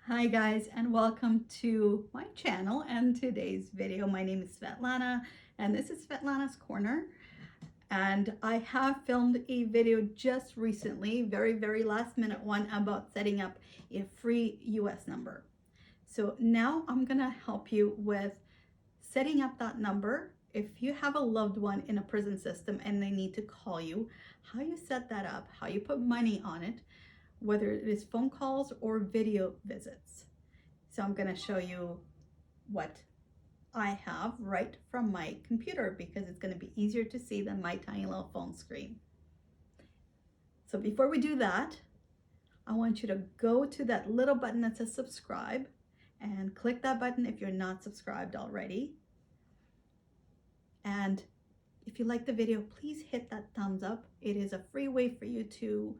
Hi guys, and welcome to my channel and today's video. My name is Svetlana and this is Svetlanas's Corner, and I have filmed a video just recently, very last minute one, about setting up a free US number. So now I'm gonna help you with setting up that number. If you have a loved one in a prison system and they need to call you, how you set that up, how you put money on it, whether it is phone calls or video visits. So I'm going to show you what I have right from my computer because it's going to be easier to see than my tiny little phone screen. So before we do that, I want you to go to that little button that says subscribe and click that button if you're not subscribed already. And if you like the video, please hit that thumbs up. It is a free way for you to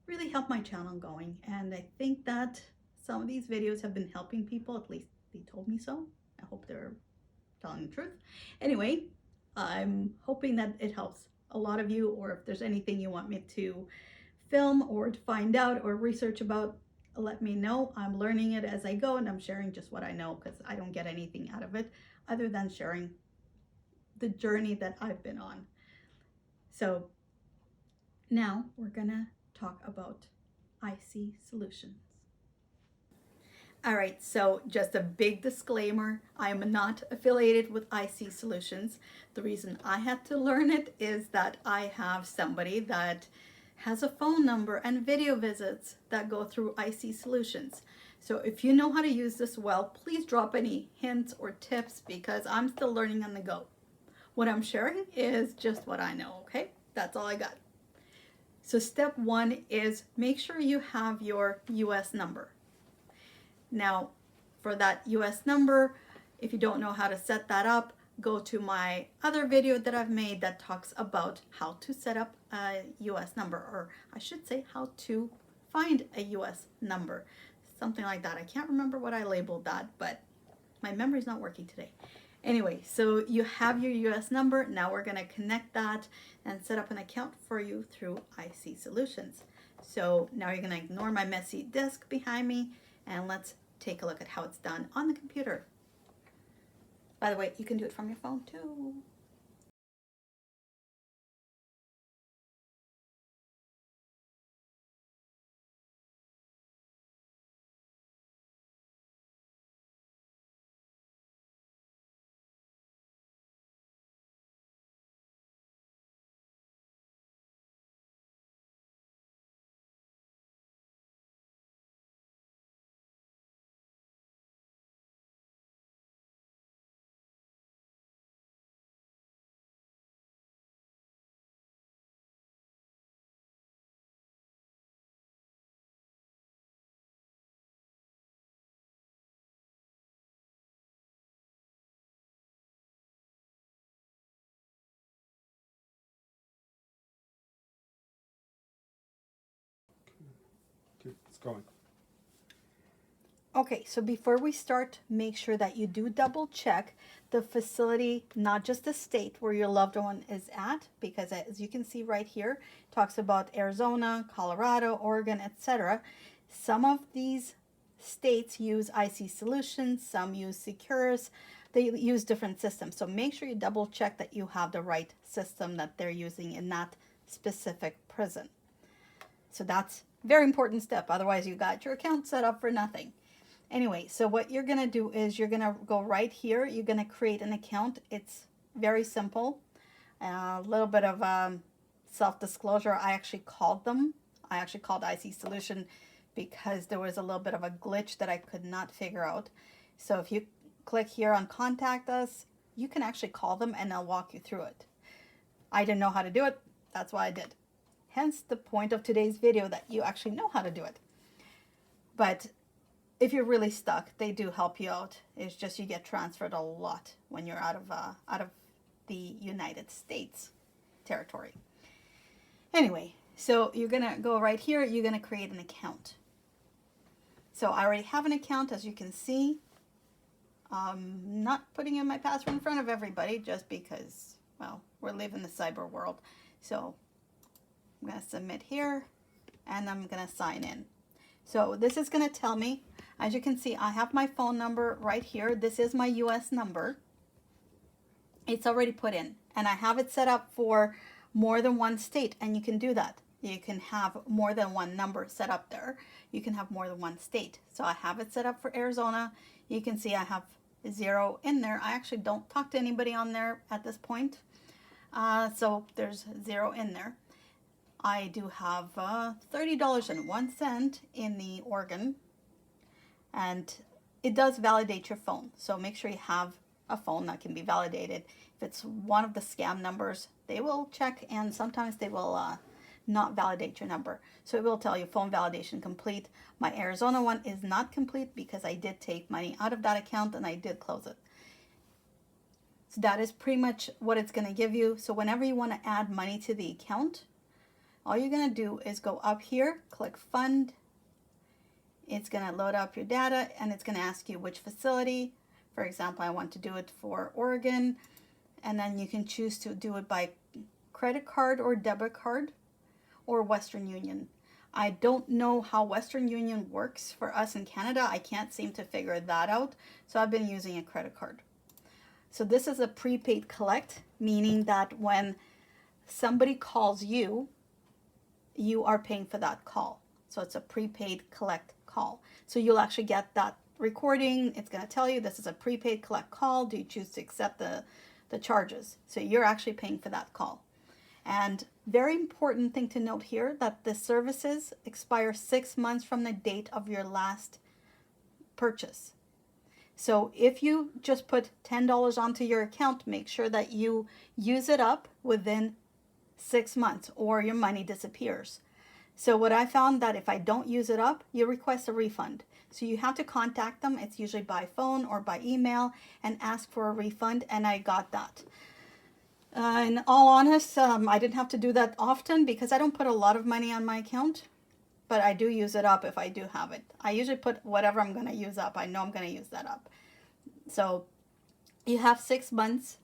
really help my channel going. And I think that some of these videos have been helping people, at least they told me so. I hope they're telling the truth. Anyway, I'm hoping that it helps a lot of you, or if there's anything you want me to film or to find out or research about, let me know. I'm learning it as I go and I'm sharing just what I know because I don't get anything out of it other than sharing the journey that I've been on. So now we're gonna talk about ICSolutions. All right, so just a big disclaimer, I am not affiliated with ICSolutions. The reason I had to learn it is that I have somebody that has a phone number and video visits that go through ICSolutions. So if you know how to use this well, please drop any hints or tips because I'm still learning on the go. What I'm sharing is just what I know, okay? That's all I got. So step one is make sure you have your US number. Now, for that US number, if you don't know how to set that up, go to my other video that I've made that talks about how to set up a US number, or I should say how to find a US number, something like that. I can't remember what I labeled that, but my memory's not working today. Anyway, so you have your US number. Now we're going to connect that and set up an account for you through ICSolutions. So now you're going to ignore my messy desk behind me and let's take a look at how it's done on the computer. By the way, you can do it from your phone too. It's going. Okay, so before we start, make sure that you do double check the facility, not just the state where your loved one is at, because as you can see right here, it talks about Arizona, Colorado, Oregon, etc. Some of these states use ICSolutions, some use Securus, they use different systems. So make sure you double check that you have the right system that they're using in that specific prison. So that's a very important step. Otherwise, you got your account set up for nothing. Anyway, so what you're going to do is you're going to go right here. You're going to create an account. It's very simple. A little bit of self-disclosure. I actually called them. I actually called ICSolution because there was a little bit of a glitch that I could not figure out. So if you click here on contact us, you can actually call them and they'll walk you through it. I didn't know how to do it. That's why I did. Hence the point of today's video, that you actually know how to do it. But if you're really stuck, they do help you out. It's just you get transferred a lot when you're out of the United States territory. Anyway, so you're gonna go right here. You're gonna create an account. So I already have an account, as you can see. Not putting in my password in front of everybody just because, well, we're living the cyber world. So I'm gonna submit here, and I'm gonna sign in. So this is going to tell me, as you can see, I have my phone number right here. This is my US number. It's already put in, and I have it set up for more than one state, and you can do that. You can have more than one number set up there. You can have more than one state. So I have it set up for Arizona. You can see I have 0 in there. I actually don't talk to anybody on there at this point. So there's 0 in there. I do have $30.01 in the Oregon, and it does validate your phone. So make sure you have a phone that can be validated. If it's one of the scam numbers, they will check, and sometimes they will not validate your number. So it will tell you phone validation complete. My Arizona one is not complete because I did take money out of that account and I did close it. So that is pretty much what it's going to give you. So whenever you want to add money to the account, all you're going to do is go up here, click fund. It's going to load up your data, and it's going to ask you which facility. For example, I want to do it for Oregon, and then you can choose to do it by credit card or debit card or Western Union. I don't know how Western Union works for us in Canada. I can't seem to figure that out, so I've been using a credit card. So this is a prepaid collect, meaning that when somebody calls you, you are paying for that call. So it's a prepaid collect call. So you'll actually get that recording. It's going to tell you this is a prepaid collect call. Do you choose to accept the charges? So you're actually paying for that call. And very important thing to note here, that the services expire 6 months from the date of your last purchase. So if you just put $10 onto your account, make sure that you use it up within 6 months or your money disappears. So what I found, that if I don't use it up, you request a refund. So you have to contact them. It's usually by phone or by email, and ask for a refund, and I got that. In all honest, I didn't have to do that often because I don't put a lot of money on my account, but I do use it up if I do have it. I usually put whatever I'm going to use up. I know I'm going to use that up. So you have 6 months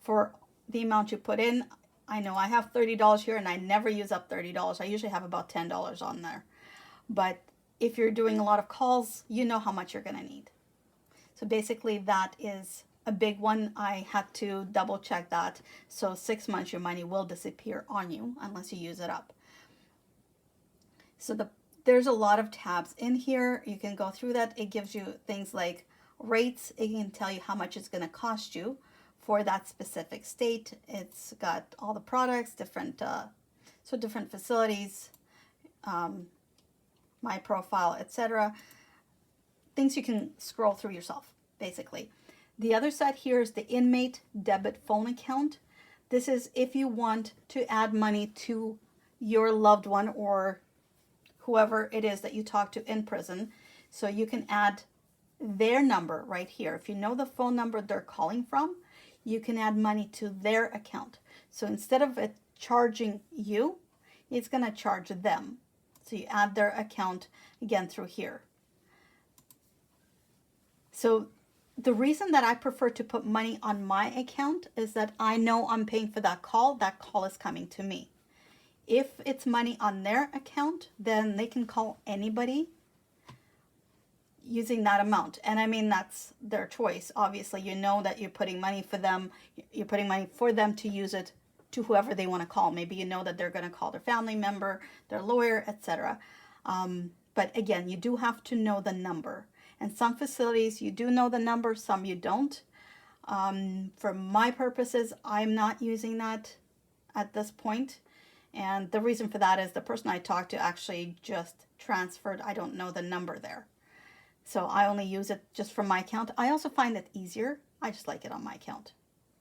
for the amount you put in. I know I have $30 here, and I never use up $30. I usually have about $10 on there. But if you're doing a lot of calls, you know how much you're going to need. So basically that is a big one. I had to double check that. So 6 months, your money will disappear on you unless you use it up. So there's a lot of tabs in here. You can go through that. It gives you things like rates. It can tell you how much it's going to cost you for that specific state. It's got all the products, different facilities, my profile, etc. Things you can scroll through yourself, basically. The other side here is the inmate debit phone account. This is if you want to add money to your loved one or whoever it is that you talk to in prison. So you can add their number right here. If you know the phone number they're calling from, you can add money to their account. So instead of it charging you, it's going to charge them. So you add their account again through here. So the reason that I prefer to put money on my account is that I know I'm paying for that call is coming to me. If it's money on their account, then they can call anybody using that amount. And I mean, that's their choice. Obviously, you know that you're putting money for them. You're putting money for them to use it to whoever they want to call. Maybe you know that they're going to call their family member, their lawyer, etc. But again, you do have to know the number. And some facilities, you do know the number, some you don't. For my purposes, I'm not using that at this point. And the reason for that is the person I talked to actually just transferred. I don't know the number there. So I only use it just from my account. I also find it easier. I just like it on my account.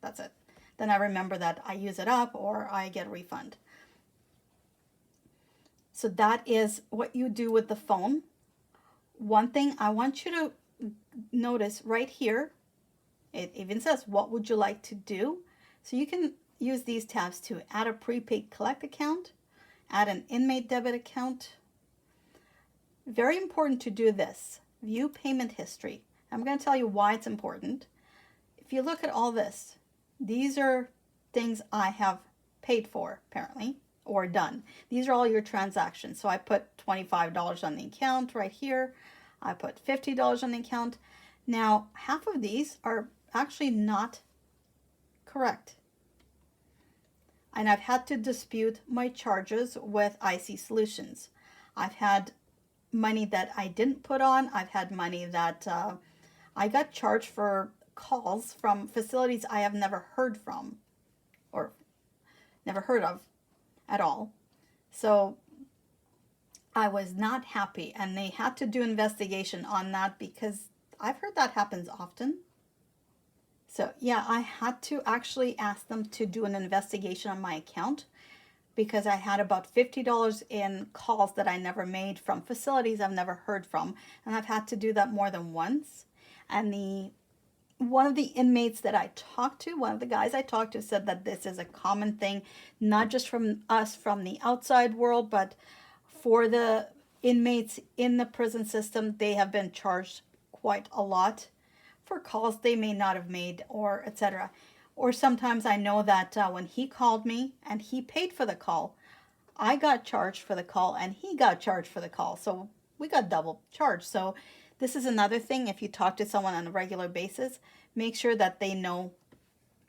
That's it. Then I remember that I use it up or I get a refund. So that is what you do with the phone. One thing I want you to notice right here, it even says, what would you like to do? So you can use these tabs to add a prepaid collect account, add an inmate debit account. Very important to do this. View payment history. I'm going to tell you why it's important. If you look at all this, these are things I have paid for, apparently, or done. These are all your transactions. So I put $25 on the account right here. I put $50 on the account. Now, half of these are actually not correct. And I've had to dispute my charges with ICSolutions. I've had money that I didn't put on. I've had money that I got charged for calls from facilities I have never heard from or never heard of at all. So I was not happy, and they had to do investigation on that because I've heard that happens often. So yeah, I had to actually ask them to do an investigation on my account because I had about $50 in calls that I never made from facilities I've never heard from, and I've had to do that more than once. And one of the inmates that I talked to, one of the guys I talked to, said that this is a common thing, not just from us from the outside world, but for the inmates in the prison system. They have been charged quite a lot for calls they may not have made, or etc. Or sometimes I know that when he called me and he paid for the call, I got charged for the call and he got charged for the call. So we got double charged. So this is another thing. If you talk to someone on a regular basis, make sure that they know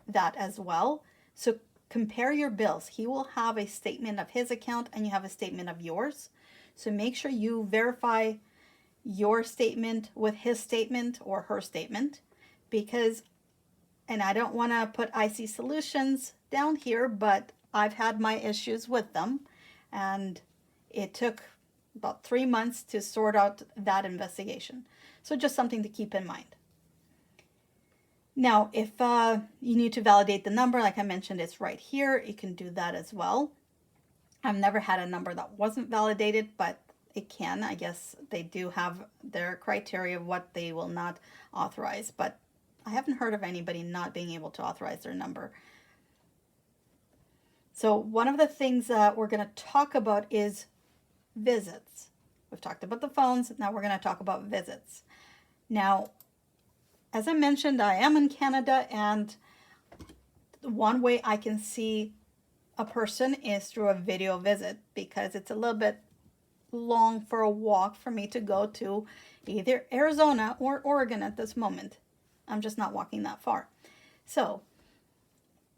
that as well. So compare your bills. He will have a statement of his account and you have a statement of yours. So make sure you verify your statement with his statement or her statement, because, and I don't want to put ICSolutions down here, but I've had my issues with them, and it took about 3 months to sort out that investigation. So just something to keep in mind. Now, if you need to validate the number, like I mentioned, it's right here. You can do that as well. I've never had a number that wasn't validated, but it can. I guess they do have their criteria of what they will not authorize, but I haven't heard of anybody not being able to authorize their number. So one of the things that we're going to talk about is visits. We've talked about the phones. Now we're going to talk about visits. Now, as I mentioned, I am in Canada, and one way I can see a person is through a video visit, because it's a little bit long for a walk for me to go to either Arizona or Oregon at this moment. I'm just not walking that far. So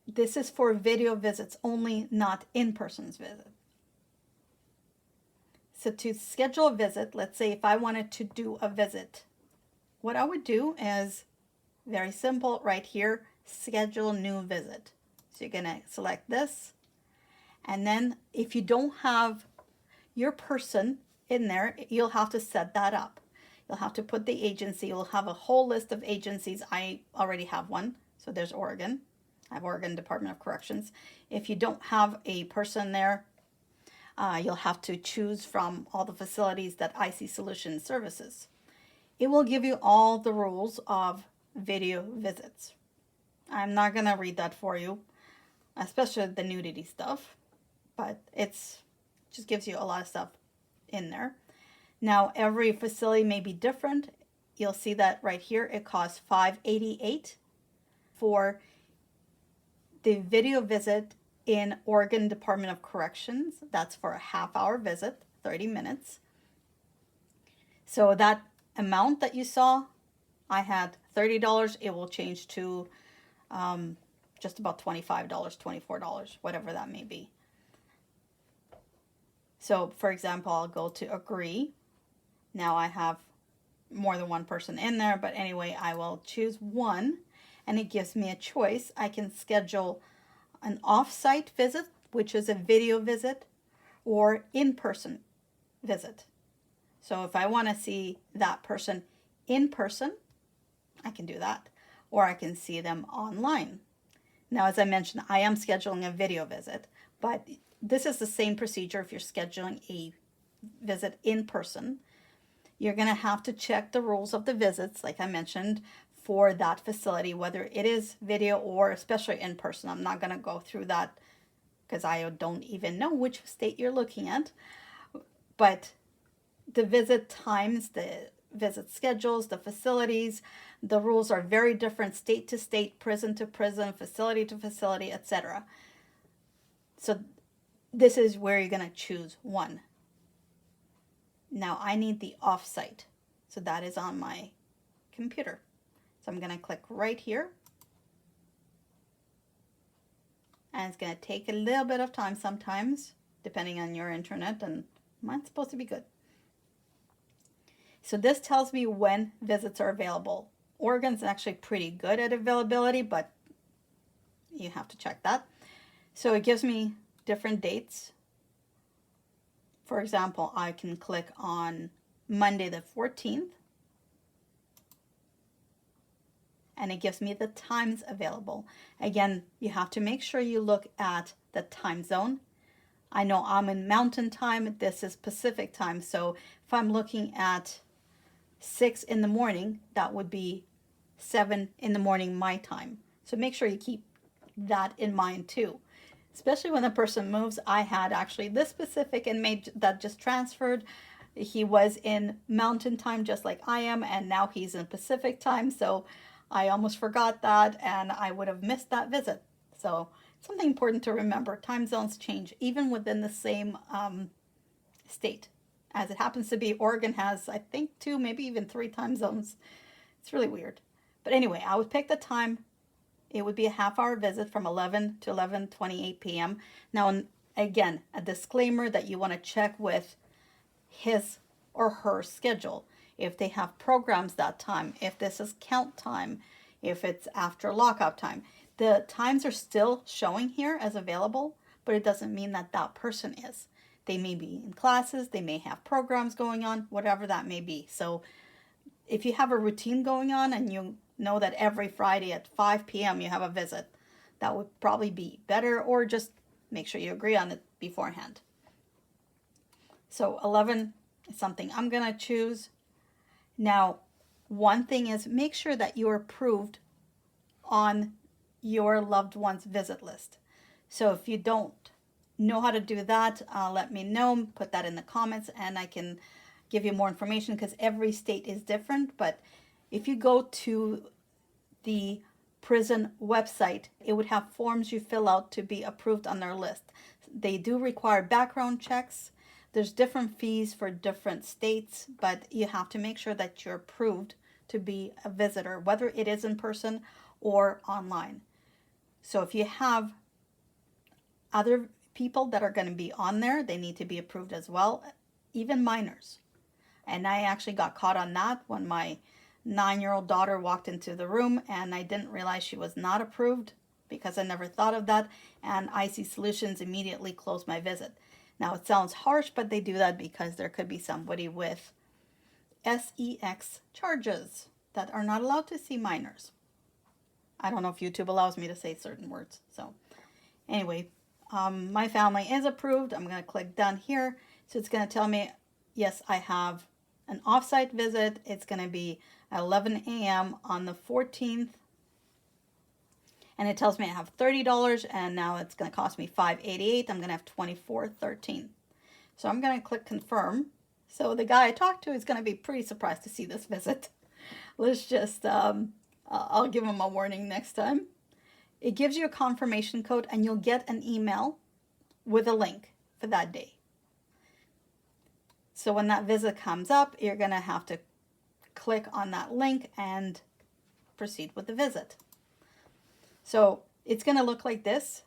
this is for video visits only, not in-person visit. So to schedule a visit, let's say if I wanted to do a visit, what I would do is very simple right here, schedule new visit. So you're going to select this. And then if you don't have your person in there, you'll have to set that up. You'll have to put the agency. You'll have a whole list of agencies. I already have one. So there's Oregon. I have Oregon Department of Corrections. If you don't have a person there, you'll have to choose from all the facilities that ICSolutions services. It will give you all the rules of video visits. I'm not going to read that for you, especially the nudity stuff, but it's just gives you a lot of stuff in there. Now, every facility may be different. You'll see that right here. It costs $5.88 for the video visit in Oregon Department of Corrections. That's for a half-hour visit, 30 minutes. So that amount that you saw, I had $30. It will change to just about $25, $24, whatever that may be. So, for example, I'll go to agree. Now I have more than one person in there, but anyway, I will choose one, and it gives me a choice. I can schedule an off-site visit, which is a video visit, or in-person visit. So if I want to see that person in person, I can do that, or I can see them online. Now, as I mentioned, I am scheduling a video visit, but this is the same procedure if you're scheduling a visit in person. You're going to have to check the rules of the visits, like I mentioned, for that facility, whether it is video or especially in person. I'm not going to go through that because I don't even know which state you're looking at. But the visit times, the visit schedules, the facilities, the rules are very different state to state, prison to prison, facility to facility, etc. So this is where you're going to choose one. Now I need the offsite. So that is on my computer. So I'm going to click right here. And it's going to take a little bit of time sometimes, depending on your internet, and mine's supposed to be good. So this tells me when visits are available. Oregon's actually pretty good at availability, but you have to check that. So it gives me different dates. For example, I can click on Monday the 14th, and it gives me the times available. Again, you have to make sure you look at the time zone. I know I'm in Mountain Time, this is Pacific Time, so if I'm looking at 6 in the morning, that would be 7 in the morning my time. So make sure you keep that in mind too. Especially when the person moves. I had actually this specific inmate that just transferred. He was in Mountain Time just like I am, and now he's in Pacific Time, so I almost forgot that, and I would have missed that visit. So something important to remember, time zones change even within the same state. As it happens to be, Oregon has, I think, 2, maybe even 3 time zones. It's really weird. But anyway, I would pick the time. It would be a half-hour visit from 11 to 11:28 p.m. Now, again, a disclaimer that you want to check with his or her schedule. If they have programs that time, if this is count time, if it's after lockout time. The times are still showing here as available, but it doesn't mean that that person is. They may be in classes, they may have programs going on, whatever that may be. So if you have a routine going on and you know that every Friday at 5 p.m. you have a visit, that would probably be better, or just make sure you agree on it beforehand. So 11 is something I'm going to choose. Now, one thing is make sure that you're approved on your loved one's visit list. So if you don't know how to do that, let me know, put that in the comments, and I can give you more information, because every state is different. But if you go to the prison website, it would have forms you fill out to be approved on their list. They do require background checks. There's different fees for different states, but you have to make sure that you're approved to be a visitor, whether it is in person or online. So if you have other people that are going to be on there, they need to be approved as well, even minors. And I actually got caught on that when my 9-year-old daughter walked into the room, and I didn't realize she was not approved because I never thought of that, and ICSolutions immediately closed my visit. Now it sounds harsh, but they do that because there could be somebody with SEX charges that are not allowed to see minors. I don't know if YouTube allows me to say certain words. So anyway, my family is approved. I'm going to click done here. So it's going to tell me, yes, I have an offsite visit. It's going to be at 11 a.m. on the 14th. And it tells me I have $30, and now it's going to cost me $5.88. I'm going to have $24.13. So I'm going to click confirm. So the guy I talked to is going to be pretty surprised to see this visit. Let's just, I'll give him a warning next time. It gives you a confirmation code, and you'll get an email with a link for that day. So when that visit comes up, you're going to have to click on that link and proceed with the visit. So it's going to look like this,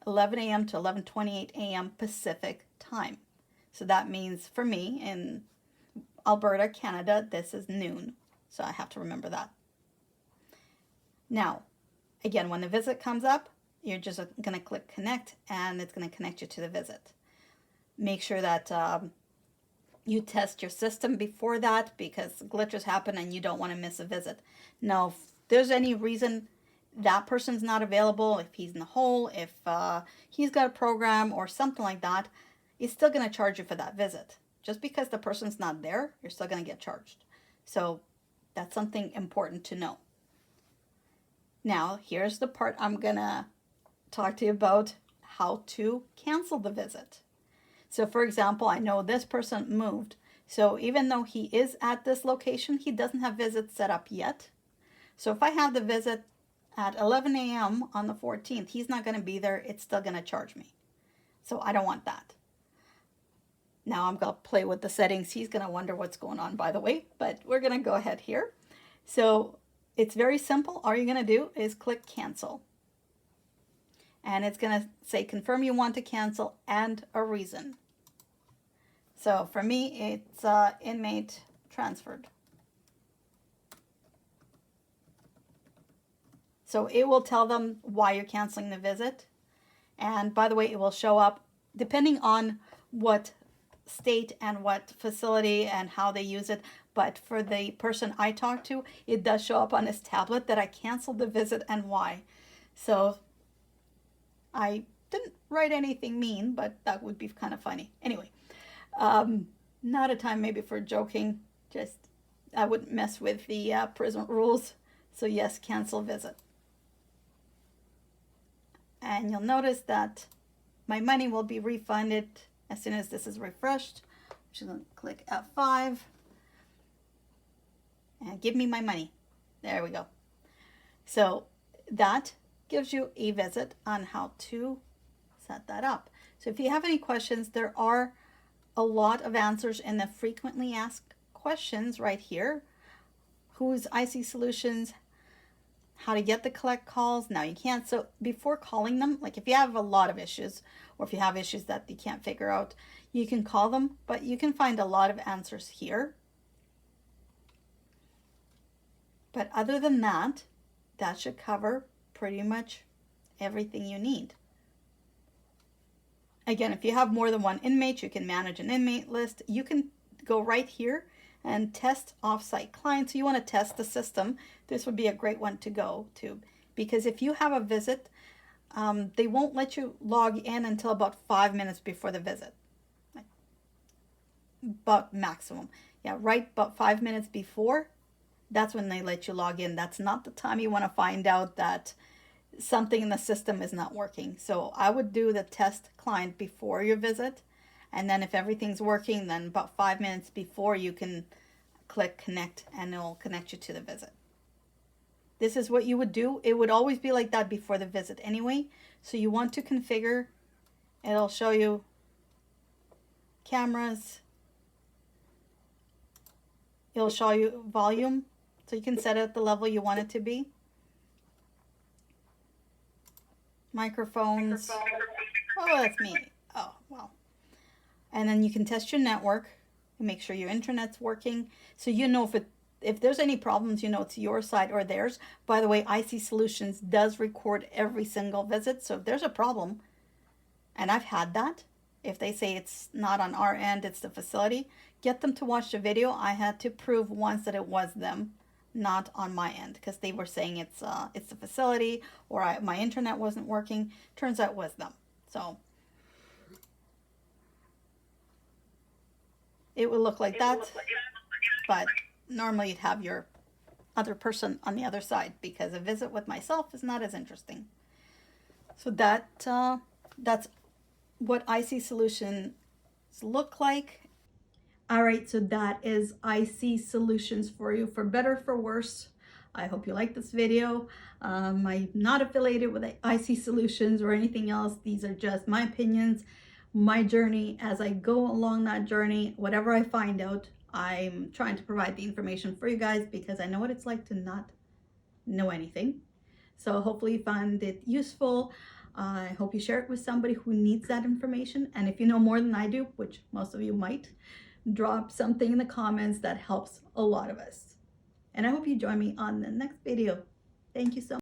11 a.m. to 11:28 a.m. Pacific time. So that means for me in Alberta, Canada, this is noon. So I have to remember that. Now, again, when the visit comes up, you're just going to click connect, and it's going to connect you to the visit. Make sure that you test your system before that, because glitches happen and you don't want to miss a visit. Now, if there's any reason that person's not available, if he's in the hole, if he's got a program or something like that, it's still going to charge you for that visit. Just because the person's not there, you're still going to get charged. So that's something important to know. Now, here's the part I'm going to talk to you about, how to cancel the visit. So for example, I know this person moved. So even though he is at this location, he doesn't have visits set up yet. So if I have the visit at 11 a.m. on the 14th, he's not going to be there. It's still going to charge me. So I don't want that. Now I'm going to play with the settings. He's going to wonder what's going on, by the way, but we're going to go ahead here. So it's very simple. All you're going to do is click cancel. And it's going to say confirm you want to cancel and a reason. So for me, it's inmate transferred. So it will tell them why you're canceling the visit. And by the way, it will show up depending on what state and what facility and how they use it. But for the person I talked to, it does show up on his tablet that I canceled the visit and why. So I didn't write anything mean, but that would be kind of funny. Anyway, not a time maybe for joking. Just I wouldn't mess with the prison rules. So yes, cancel visit. And you'll notice that my money will be refunded as soon as this is refreshed. I'm just going to click F5 and give me my money. There we go. So that gives you a visit on how to set that up. So if you have any questions, there are a lot of answers in the frequently asked questions right here. Who's ICSolutions? How to get the collect calls. Now you can't. So before calling them, like if you have a lot of issues or if you have issues that you can't figure out, you can call them, but you can find a lot of answers here. But other than that, that should cover pretty much everything you need. Again, if you have more than one inmate, you can manage an inmate list. You can go right here and test offsite clients. So you want to test the system. This would be a great one to go to, because if you have a visit, they won't let you log in until about 5 minutes before the visit. But maximum. Yeah, right about 5 minutes before, that's when they let you log in. That's not the time you want to find out that something in the system is not working. So I would do the test client before your visit. And then if everything's working, then about 5 minutes before you can click connect and it will connect you to the visit. This is what you would do. It would always be like that before the visit anyway. So you want to configure. It'll show you cameras. It'll show you volume. So you can set it at the level you want it to be. Microphones. Oh, that's me. Oh, wow. And then you can test your network and make sure your internet's working. So you know if there's any problems, you know it's your side or theirs. By the way, ICSolutions does record every single visit. So if there's a problem, and I've had that, if they say it's not on our end, it's the facility, get them to watch the video. I had to prove once that it was them, not on my end, because they were saying it's the facility or my internet wasn't working. Turns out it was them. So it would look like that, but normally you'd have your other person on the other side, because a visit with myself is not as interesting. So that's what ICSolutions look like. All right, so that is ICSolutions for you, for better, for worse. I hope you like this video. I'm not affiliated with ICSolutions or anything else. These are just my opinions, my journey. As I go along that journey, whatever I find out, I'm trying to provide the information for you guys, because I know what it's like to not know anything. So hopefully you find it useful. I hope you share it with somebody who needs that information. And if you know more than I do, which most of you might, drop something in the comments. That helps a lot of us. And I hope you join me on the next video. Thank you so much.